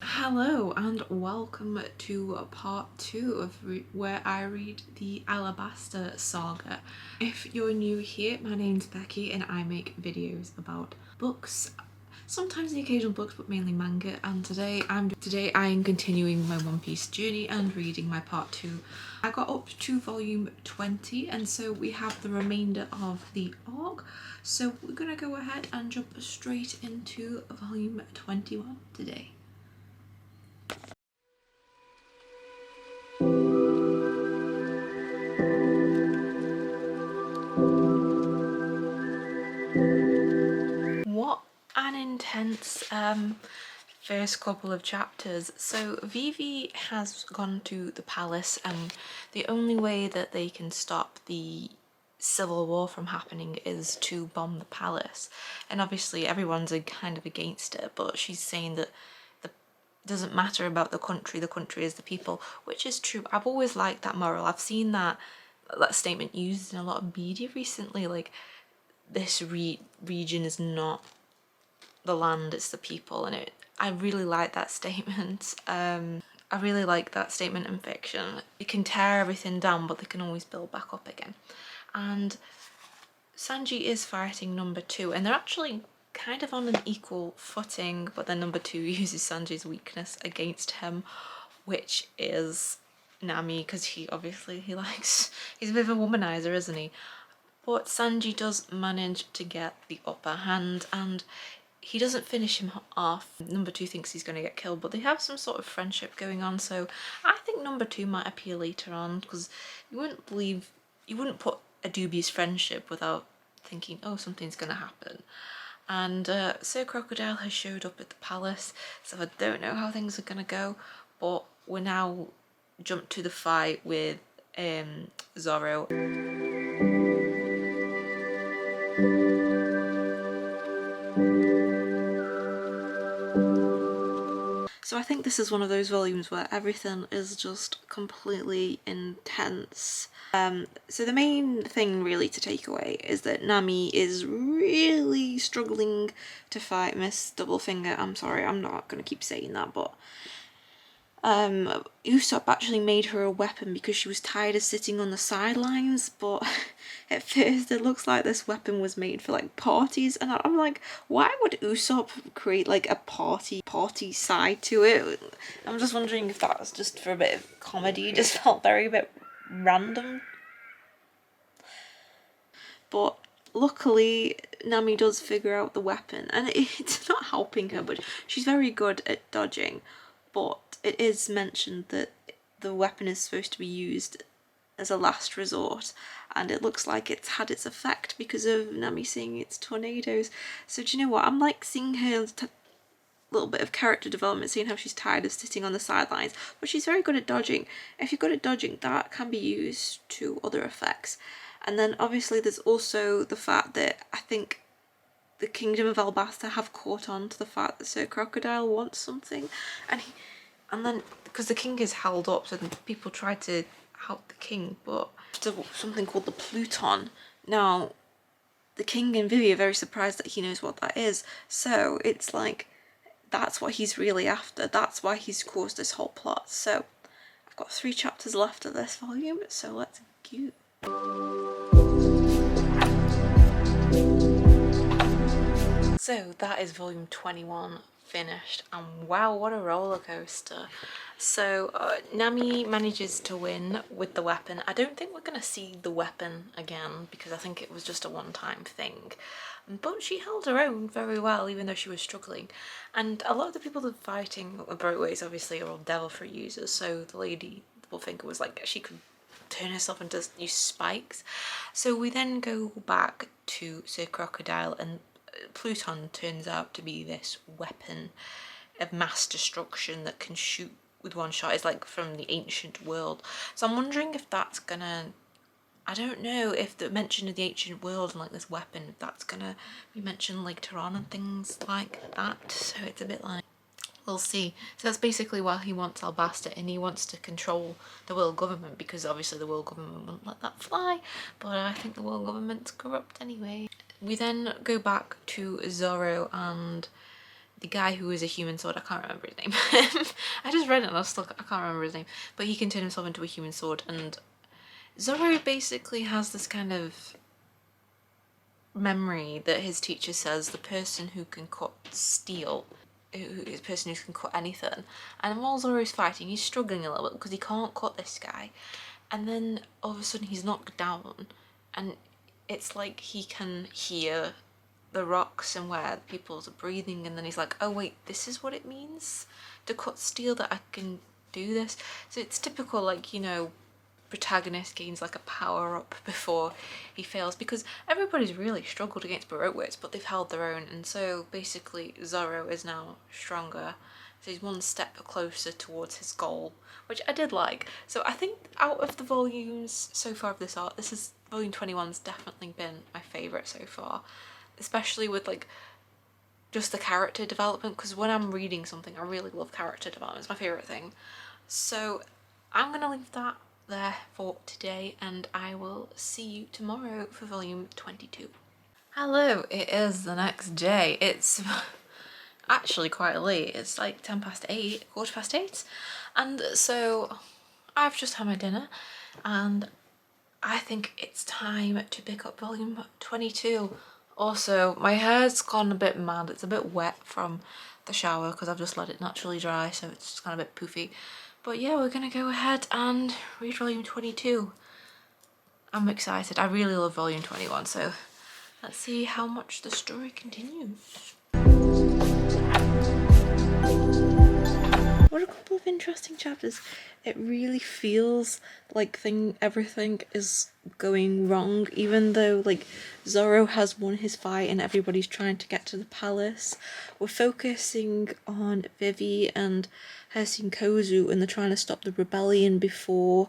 Hello and welcome to part 2 of where I read the Arabasta saga. If you're new here, my name's Becky and I make videos about books, sometimes the occasional books but mainly manga, and today I am continuing my One Piece journey and reading my part 2. I got up to volume 20 and so we have the remainder of the arc, so we're gonna go ahead and jump straight into volume 21 today. What an intense first couple of chapters. So Vivi has gone to the palace and the only way that they can stop the civil war from happening is to bomb the palace, and obviously everyone's kind of against it, but she's saying that it doesn't matter about the country is the people, which is true. I've always liked that moral. I've seen that statement used in a lot of media recently, like this region is not the land, it's the people, and I really like that statement. I really like that statement in fiction. You can tear everything down but they can always build back up again. And Sanji is fighting number 2 and they're actually kind of on an equal footing, but then number 2 uses Sanji's weakness against him, which is Nami, because he's a bit of a womanizer, isn't he? But Sanji does manage to get the upper hand and he doesn't finish him off. Number 2 thinks he's going to get killed, but they have some sort of friendship going on, so I think number 2 might appear later on, because you wouldn't put a dubious friendship without thinking, oh, something's going to happen. And Sir Crocodile has showed up at the palace, so I don't know how things are going to go, but we're now jumped to the fight with Zoro. So I think this is one of those volumes where everything is just completely intense. So the main thing really to take away is that Nami is really struggling to fight Miss Doublefinger. I'm sorry, I'm not going to keep saying that, but Usopp actually made her a weapon because she was tired of sitting on the sidelines, but at first it looks like this weapon was made for like parties, and I'm like, why would Usopp create like a party side to it? I'm just wondering if that was just for a bit of comedy. It just felt a bit random. But luckily Nami does figure out the weapon, and it's not helping her, but she's very good at dodging. But it is mentioned that the weapon is supposed to be used as a last resort, and it looks like it's had its effect because of Nami seeing its tornadoes. So do you know what, I'm like seeing her little bit of character development, seeing how she's tired of sitting on the sidelines, but she's very good at dodging. If you're good at dodging, that can be used to other effects. And then obviously there's also the fact that I think the Kingdom of Arabasta have caught on to the fact that Sir Crocodile wants something, and then because the king is held up, so then people try to help the king, but something called the Pluton. Now the king and Vivi are very surprised that he knows what that is, so it's like that's what he's really after. That's why he's caused this whole plot. So I've got 3 chapters left of this volume, so let's go. So that is volume 21 finished, and wow, what a roller coaster. So Nami manages to win with the weapon. I don't think we're going to see the weapon again because I think it was just a one-time thing, but she held her own very well even though she was struggling. And a lot of the people that are fighting Broadways obviously are all devil fruit users, so the lady, the Bullfinger, was like she could turn herself into use spikes. So we then go back to Sir Crocodile, and Pluton turns out to be this weapon of mass destruction that can shoot with one shot. It's like from the ancient world. So I'm wondering if that's gonna, I don't know if the mention of the ancient world and like this weapon, if that's gonna be mentioned later on and things like that. So it's a bit like, we'll see. So that's basically why he wants Arabasta, and he wants to control the world government because obviously the world government wouldn't let that fly, but I think the world government's corrupt anyway. We then go back to Zoro and the guy who is a human sword, I can't remember his name. I just read it and I can't remember his name, but he can turn himself into a human sword, and Zoro basically has this kind of memory that his teacher says the person who can cut steel, the person who can cut anything, and while Zoro's fighting, he's struggling a little bit because he can't cut this guy, and then all of a sudden he's knocked down, and it's like he can hear the rocks and where people are breathing, and then he's like, oh wait, this is what it means to cut steel, that I can do this. So it's typical, like, you know, protagonist gains like a power up before he fails, because everybody's really struggled against Baroque, but they've held their own, and so basically Zoro is now stronger, so he's one step closer towards his goal, which I did like. So I think out of the volumes so far of this art, this is volume 21's definitely been my favourite so far, especially with like just the character development, because when I'm reading something I really love character development, it's my favourite thing. So I'm gonna leave that there for today, and I will see you tomorrow for volume 22. Hello, it is the next day. It's actually quite late. It's like 8:10, 8:15, and so I've just had my dinner and I think it's time to pick up volume 22. Also, my hair's gone a bit mad. It's a bit wet from the shower because I've just let it naturally dry, so it's just kind of a bit poofy. But yeah, we're gonna go ahead and read volume 22. I'm excited. I really love volume 21, so let's see how much the story continues. What a couple of interesting chapters. It really feels like everything is going wrong, even though like Zoro has won his fight and everybody's trying to get to the palace. We're focusing on Vivi and her seeing Kozu, and they're trying to stop the rebellion before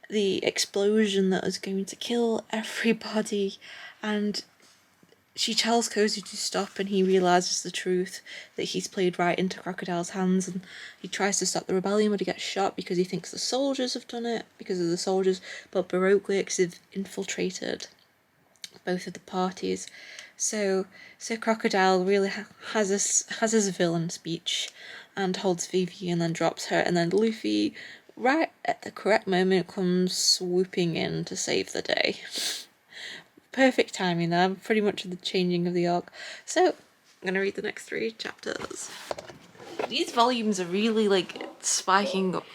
the explosion that is going to kill everybody, and she tells Kozu to stop, and he realises the truth, that he's played right into Crocodile's hands, and he tries to stop the rebellion, but he gets shot because he thinks the soldiers have done it, because of the soldiers, but Baroque have infiltrated both of the parties. So Crocodile really has his villain speech and holds Vivi and then drops her, and then Luffy, right at the correct moment, comes swooping in to save the day. Perfect timing there, pretty much the changing of the arc. So I'm gonna read the next 3 chapters. These volumes are really like spiking up.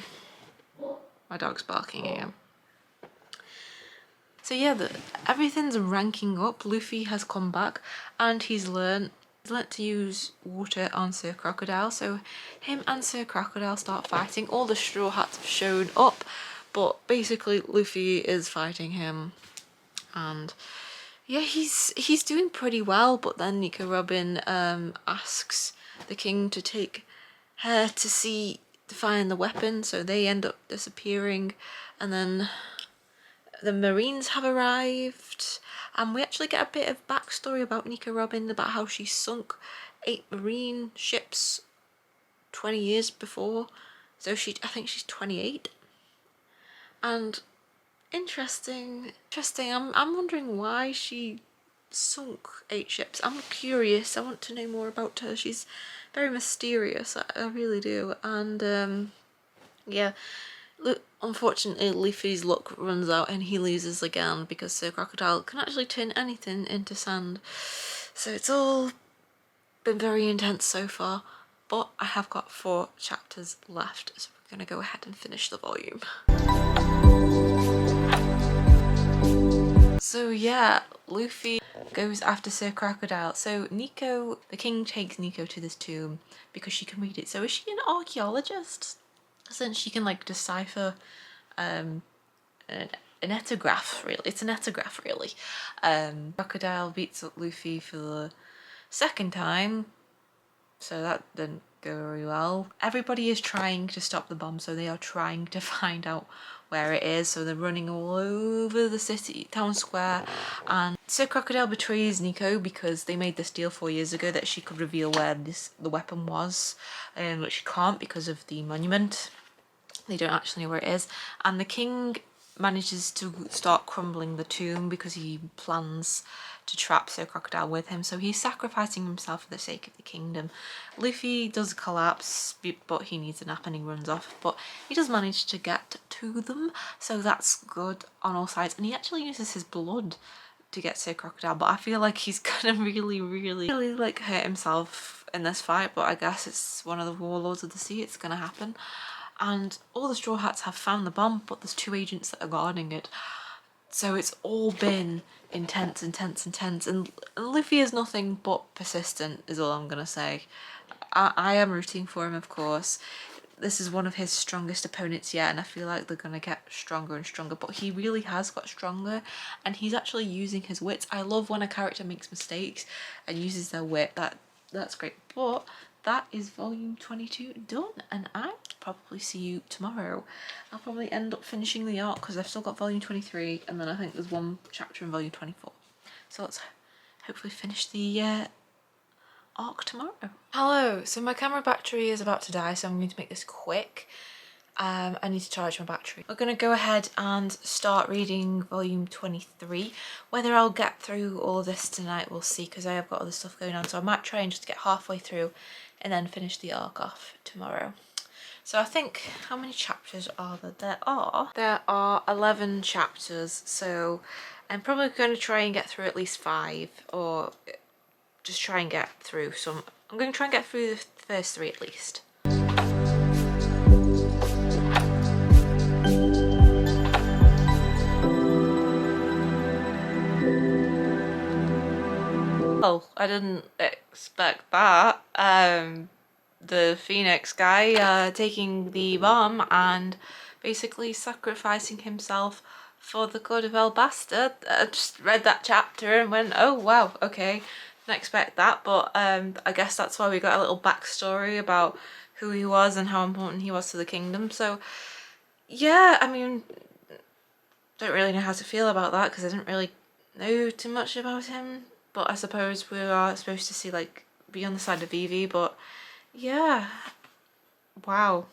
My dog's barking again. So yeah, everything's ranking up. Luffy has come back and he's learnt to use water on Sir Crocodile. So him and Sir Crocodile start fighting. All the Straw Hats have shown up, but basically Luffy is fighting him, and yeah, he's doing pretty well. But then Nico Robin asks the king to take her to find the weapon, so they end up disappearing, and then the Marines have arrived, and we actually get a bit of backstory about Nico Robin, about how she sunk 8 Marine ships 20 years before. So I think she's 28. And interesting. I'm wondering why she sunk 8 ships. I'm curious. I want to know more about her. She's very mysterious. I really do. And yeah. Unfortunately, Luffy's luck runs out and he loses again because Sir Crocodile can actually turn anything into sand. So it's all been very intense so far, but I have got 4 chapters left, so we're going to go ahead and finish the volume. So yeah, Luffy goes after Sir Crocodile. So Nico, the king takes Nico to this tomb because she can read it. So is she an archaeologist? Since she can like decipher an etograph, really. It's an etograph, really. Crocodile beats up Luffy for the 2nd time, so that didn't go very well. Everybody is trying to stop the bomb, so they are trying to find out where it is, so they're running all over the city, town square, and Sir Crocodile betrays Nico because they made this deal 4 years ago that she could reveal where the weapon was, but she can't because of the monument. They don't actually know where it is, and the king manages to start crumbling the tomb because he plans to trap Sir Crocodile with him, so he's sacrificing himself for the sake of the kingdom. Luffy does collapse, but he needs a nap and he runs off, but he does manage to get to them, so that's good on all sides. And he actually uses his blood to get Sir Crocodile, but I feel like he's gonna really like hurt himself in this fight, but I guess it's one of the warlords of the sea, it's gonna happen. And all the Straw Hats have found the bomb, but there's 2 agents that are guarding it. So it's all been intense, and Luffy is nothing but persistent, is all I'm gonna say. I am rooting for him, of course. This is one of his strongest opponents yet, and I feel like they're gonna get stronger and stronger, but he really has got stronger, and he's actually using his wits. I love when a character makes mistakes and uses their wit. That's great. But that is volume 22 done, and I'll probably see you tomorrow. I'll probably end up finishing the arc because I've still got volume 23, and then I think there's 1 chapter in volume 24. So let's hopefully finish the arc tomorrow. Hello, so my camera battery is about to die, so I'm going to make this quick. I need to charge my battery. We're going to go ahead and start reading volume 23. Whether I'll get through all of this tonight, we'll see, because I have got other stuff going on, so I might try and just get halfway through and then finish the arc off tomorrow. So I think, how many chapters are there? There are 11 chapters, so I'm probably going to try and get through at least 5, or just try and get through some. I'm going to try and get through the first 3 at least. Well, I didn't expect that. The Phoenix guy taking the bomb and basically sacrificing himself for the good of Arabasta. I just read that chapter and went, oh wow, okay, didn't expect that, but I guess that's why we got a little backstory about who he was and how important he was to the kingdom. So yeah, I mean, don't really know how to feel about that because I didn't really know too much about him, but I suppose we are supposed to see, like, be on the side of Vivi, but yeah, wow,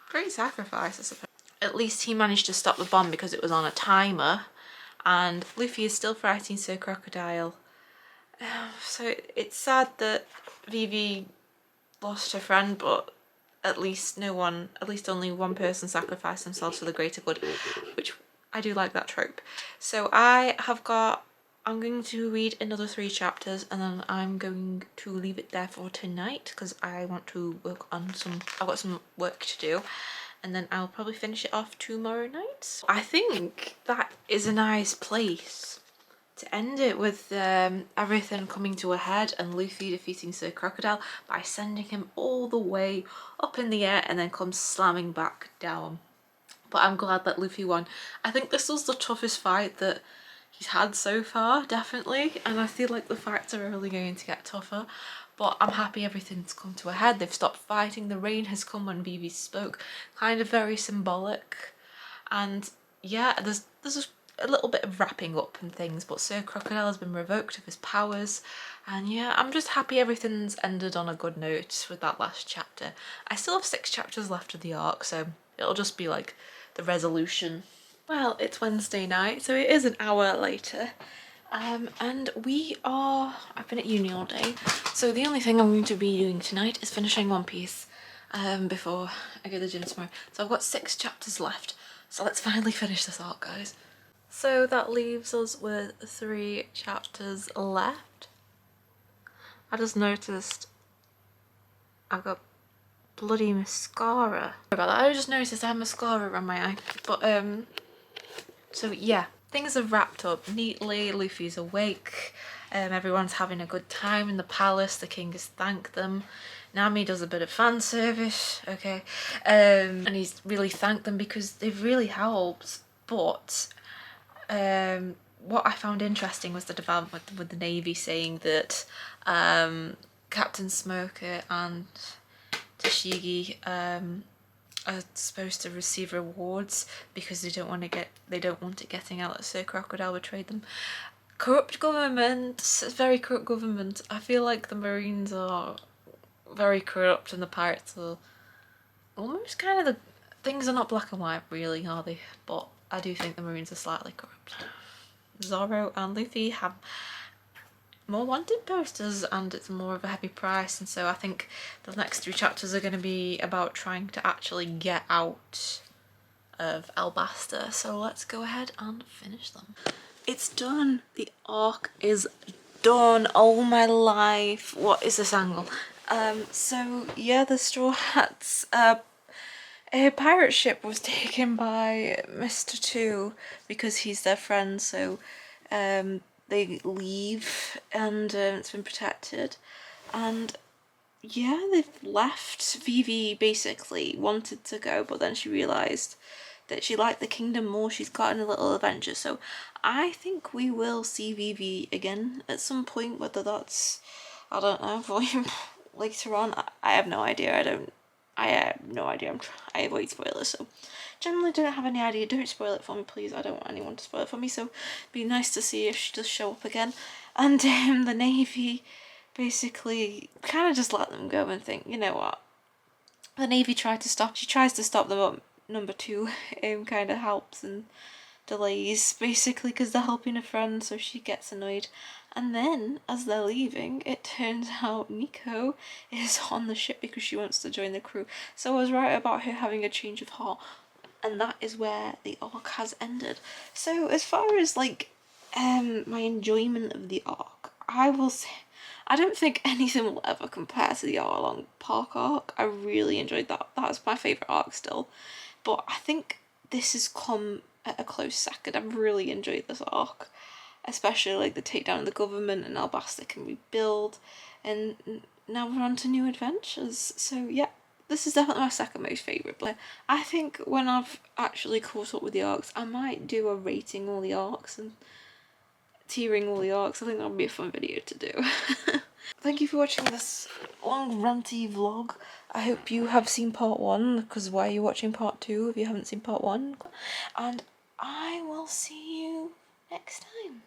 great sacrifice, I suppose. At least he managed to stop the bomb because it was on a timer, and Luffy is still fighting Sir Crocodile. So it's sad that Vivi lost her friend, but at least only one person sacrificed themselves for the greater good, which I do like that trope. So I'm going to read another 3 chapters and then I'm going to leave it there for tonight because I want to work on I've got some work to do, and then I'll probably finish it off tomorrow night. I think that is a nice place to end it, with everything coming to a head and Luffy defeating Sir Crocodile by sending him all the way up in the air and then comes slamming back down. But I'm glad that Luffy won. I think this was the toughest fight that he's had so far, definitely, and I feel like the fights are only going to get tougher, but I'm happy everything's come to a head. They've stopped fighting, the rain has come when Vivi spoke, kind of very symbolic, and yeah, there's a little bit of wrapping up and things, but Sir Crocodile has been revoked of his powers, and yeah, I'm just happy everything's ended on a good note with that last chapter. I still have 6 chapters left of the arc, so it'll just be like the resolution. Well, it's Wednesday night, so it is an hour later, and I've been at uni all day, so the only thing I'm going to be doing tonight is finishing One Piece before I go to the gym tomorrow. So I've got 6 chapters left, so let's finally finish this arc, guys. So that leaves us with 3 chapters left. I just noticed I've got bloody mascara. Sorry about that. I just noticed I have mascara around my eye, but so yeah, things have wrapped up neatly. Luffy's awake, everyone's having a good time in the palace, the king has thanked them. Nami does a bit of fan service, okay, and he's really thanked them because they've really helped. But what I found interesting was the development with the Navy saying that Captain Smoker and Tashigi are supposed to receive rewards because they don't want it getting out that Sir Crocodile betrayed them. Corrupt government, very corrupt government. I feel like the Marines are very corrupt and the pirates are almost kind of things are not black and white really, are they? But I do think the Marines are slightly corrupt. Zoro and Luffy have more wanted posters, and it's more of a heavy price, and so I think the next 3 chapters are going to be about trying to actually get out of Arabasta. So let's go ahead and finish them. It's done. The arc is done. Oh my life. What is this angle? So yeah, the Straw Hats a pirate ship was taken by Mr. Two because he's their friend, so they leave, and it's been protected, and yeah, they've left. Vivi basically wanted to go, but then she realised that she liked the kingdom more. She's gotten a little adventure, so I think we will see Vivi again at some point, whether that's, I don't know, volume later on. I have no idea. I have no idea. I avoid spoilers, so generally don't have any idea. Don't spoil it for me, please. I don't want anyone to spoil it for me, so it'd be nice to see if she does show up again. And the Navy basically kind of just let them go and think, you know what, the Navy she tries to stop them, but number 2 kind of helps and delays, basically, because they're helping a friend, so she gets annoyed. And then, as they're leaving, it turns out Miko is on the ship because she wants to join the crew. So I was right about her having a change of heart, and that is where the arc has ended. So as far as like my enjoyment of the arc, I will say I don't think anything will ever compare to the Arlong Park arc. I really enjoyed that. That's my favourite arc still. But I think this has come at a close second. I've really enjoyed this arc. Especially like the takedown of the government, and Arabasta can rebuild. And now we're on to new adventures. So yeah, this is definitely my second most favourite. But I think when I've actually caught up with the arcs, I might do a rating all the arcs and tiering all the arcs. I think that would be a fun video to do. Thank you for watching this long ranty vlog. I hope you have seen part 1, because why are you watching part 2 if you haven't seen part 1? And I will see you next time.